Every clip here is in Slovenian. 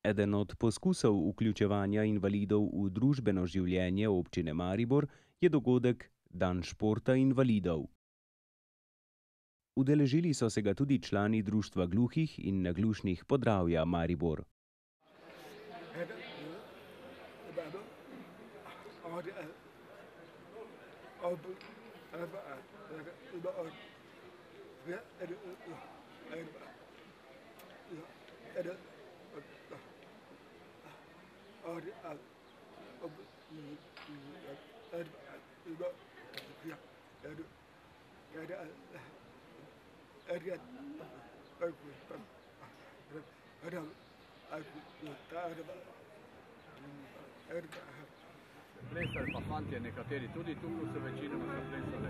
Eden od poskusov vključevanja invalidov v družbeno življenje občine Maribor je dogodek Dan športa invalidov. Udeležili so se ga tudi člani Društva gluhih in naglušnih Podravja Maribor. Plesali pa fantje, nekateri tudi tu so večinoma zaplesali.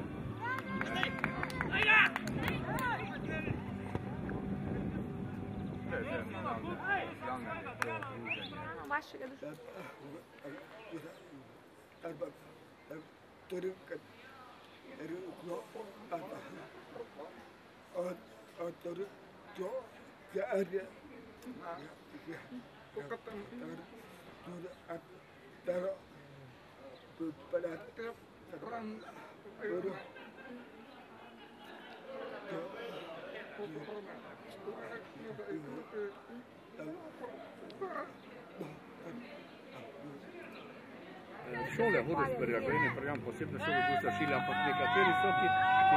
Šole hodiš pri Agreni, program posebno šole boste šili, ampak nekateri so, ki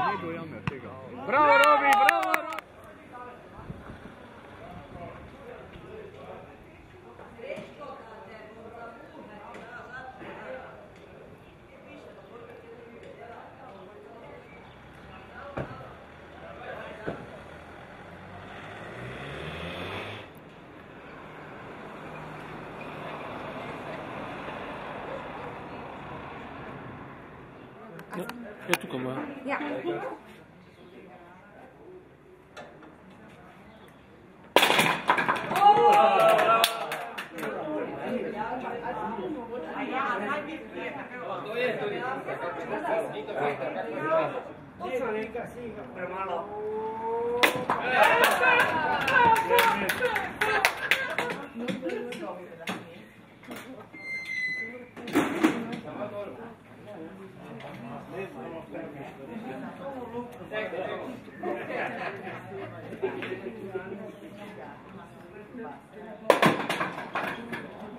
ne dojamejo tega. Bravo, Robi, bravo! Je tukaj moja? Ja.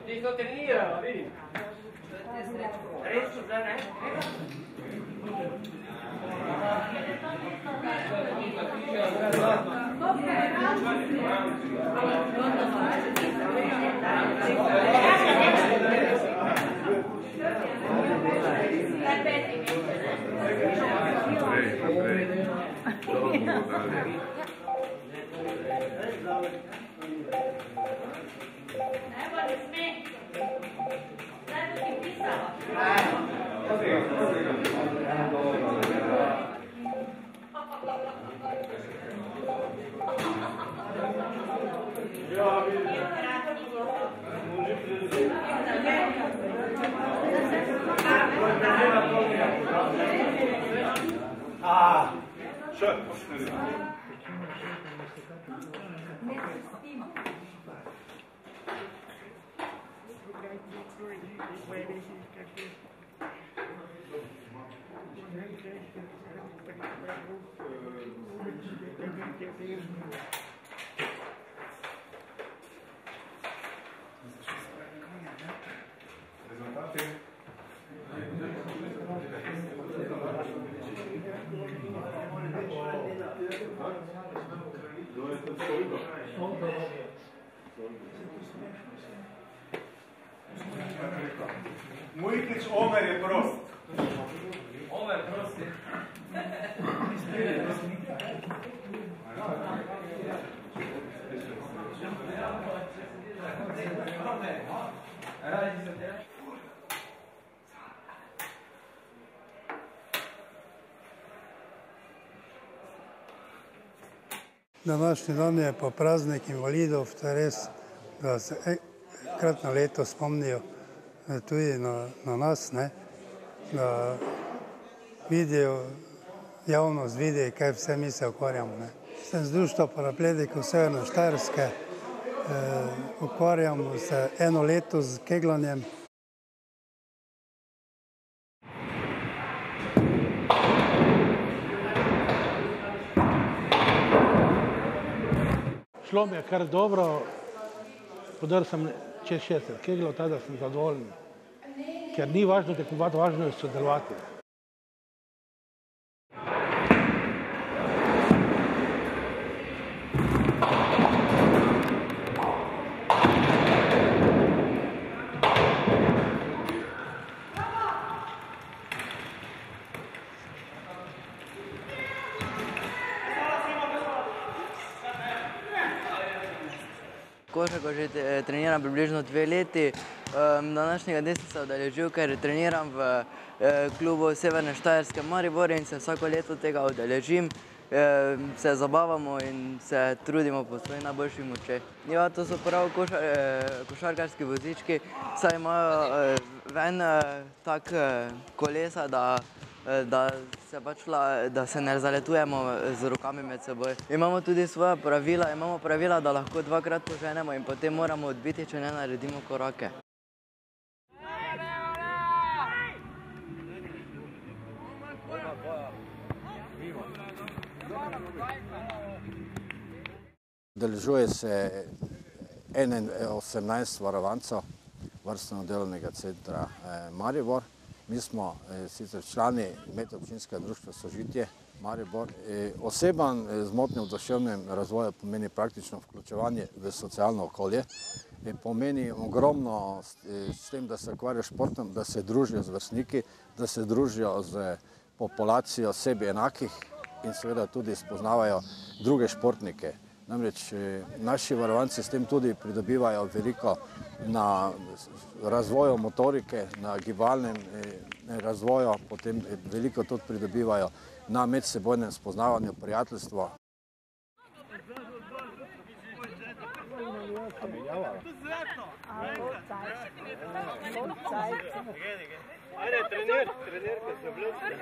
Esto tenía, vedi? Adesso già ne? Mujkić, Omer je prost. Omer prost je. Današnji dan je pa praznik invalidov, to je res, da se enkrat na leto spomnijo tudi na nas, da vidijo, javnost vidi, kaj vse mi se ukvarjamo. Sem z Društva paraplegikov Severne Štajerske ukvarjamo se 1 leto z kegljanjem. Šlo mi je kar dobro, podrl sem čez 60 keglov, tada sem zadovoljen, ker ni važno tekmovati, važno je sodelovati. Košarko že treniram približno 2 leti. Današnjega dne sem se udeležil, ker treniram v klubu Severne Štajerske Maribor in se vsako leto tega udeležim. Se zabavamo in se trudimo po svoji najboljši moči. Ja, to so prav košarkarski vozički, saj imajo ven tak kolesa, da se ne zaletujemo z rokami med seboj. Imamo tudi svoja pravila, da lahko 2-krat poženemo in potem moramo odbiti, če ne naredimo korake. Udeležuje se 18 varovancev Varstveno-delovnega centra Maribor. Mi smo sicer člani medobčinskega društva Sožitje Maribor. Osebam z motnjo v duševnem razvoju pomeni praktično vključevanje v socialno okolje. Pomeni ogromno s tem, da se ukvarjajo športom, da se družijo z vrstniki, da se družijo z populacijo sebi enakih in seveda tudi spoznavajo druge športnike. Namreč naši varovanci s tem tudi pridobivajo veliko na razvoju motorike, na gibalnem razvoju, potem veliko tudi pridobivajo na medsebojnem spoznavanju, prijateljstvo. Ajde, trener, ko se vljubi.